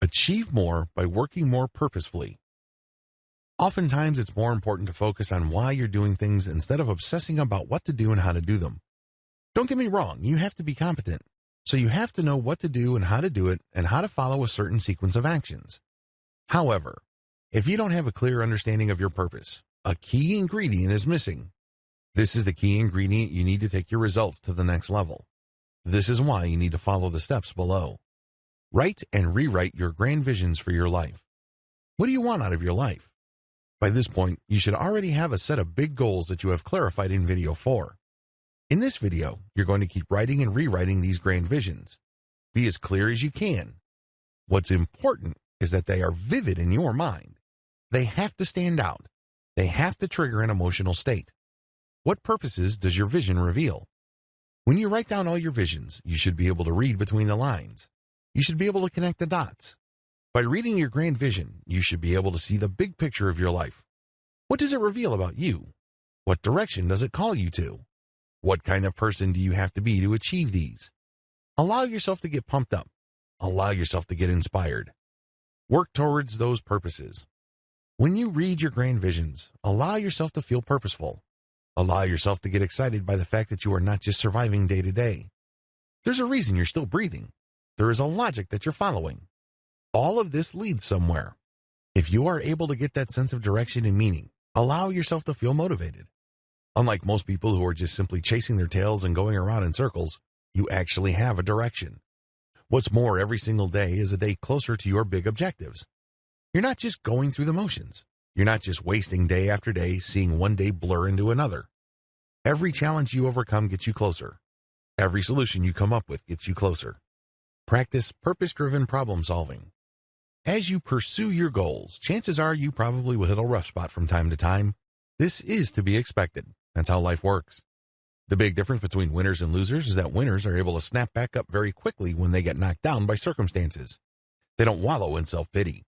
Achieve more by working more purposefully. Oftentimes, it's more important to focus on why you're doing things instead of obsessing about what to do and how to do them. Don't get me wrong, you have to be competent. So you have to know what to do and how to do it and how to follow a certain sequence of actions. However, if you don't have a clear understanding of your purpose, a key ingredient is missing. This is the key ingredient you need to take your results to the next level. This is why you need to follow the steps below. Write and rewrite your grand visions for your life. What do you want out of your life? By this point, you should already have a set of big goals that you have clarified in video 4. In this video, you're going to keep writing and rewriting these grand visions. Be as clear as you can. What's important is that they are vivid in your mind. They have to stand out. They have to trigger an emotional state. What purposes does your vision reveal? When you write down all your visions, you should be able to read between the lines. You should be able to connect the dots. By reading your grand vision, you should be able to see the big picture of your life. What does it reveal about you? What direction does it call you to? What kind of person do you have to be to achieve these? Allow yourself to get pumped up. Allow yourself to get inspired. Work towards those purposes. When you read your grand visions, allow yourself to feel purposeful. Allow yourself to get excited by the fact that you are not just surviving day to day. There's a reason you're still breathing. There is a logic that you're following. All of this leads somewhere. If you are able to get that sense of direction and meaning, allow yourself to feel motivated. Unlike most people who are just simply chasing their tails and going around in circles, you actually have a direction. What's more, every single day is a day closer to your big objectives. You're not just going through the motions. You're not just wasting day after day, seeing one day blur into another. Every challenge you overcome gets you closer. Every solution you come up with gets you closer. Practice purpose-driven problem solving. As you pursue your goals, chances are you probably will hit a rough spot from time to time. This is to be expected. That's how life works. The big difference between winners and losers is that winners are able to snap back up very quickly when they get knocked down by circumstances. They don't wallow in self-pity.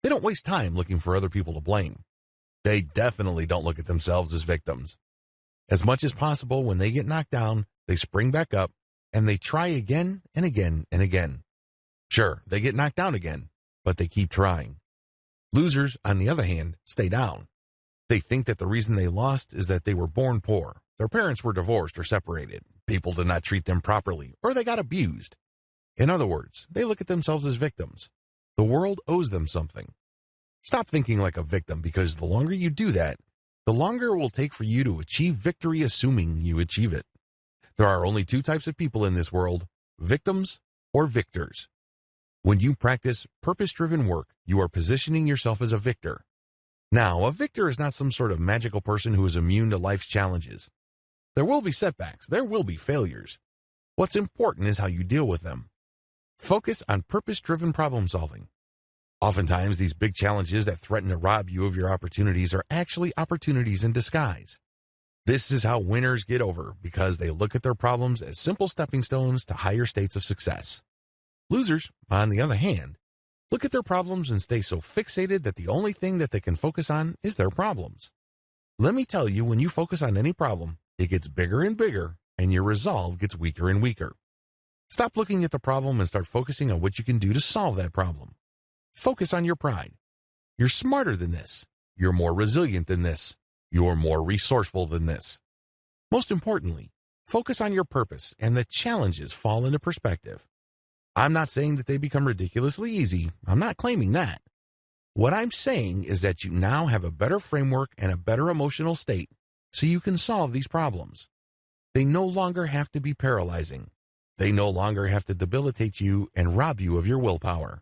They don't waste time looking for other people to blame. They definitely don't look at themselves as victims. As much as possible, when they get knocked down, they spring back up and they try again and again and again. Sure, they get knocked down again, but they keep trying. Losers, on the other hand, stay down. They think that the reason they lost is that they were born poor. Their parents were divorced or separated. People did not treat them properly, or they got abused. In other words, they look at themselves as victims. The world owes them something. Stop thinking like a victim, because the longer you do that, the longer it will take for you to achieve victory, assuming you achieve it. There are only 2 types of people in this world, victims or victors. When you practice purpose-driven work, you are positioning yourself as a victor. Now, a victor is not some sort of magical person who is immune to life's challenges. There will be setbacks. There will be failures. What's important is how you deal with them. Focus on purpose-driven problem solving. Oftentimes, these big challenges that threaten to rob you of your opportunities are actually opportunities in disguise. This is how winners get over, because they look at their problems as simple stepping stones to higher states of success. Losers, on the other hand, look at their problems and stay so fixated that the only thing that they can focus on is their problems. Let me tell you, when you focus on any problem, it gets bigger and bigger, and your resolve gets weaker and weaker. Stop looking at the problem and start focusing on what you can do to solve that problem. Focus on your pride. You're smarter than this. You're more resilient than this. You're more resourceful than this. Most importantly, focus on your purpose, and the challenges fall into perspective. I'm not saying that they become ridiculously easy. I'm not claiming that. What I'm saying is that you now have a better framework and a better emotional state so you can solve these problems. They no longer have to be paralyzing. They no longer have to debilitate you and rob you of your willpower.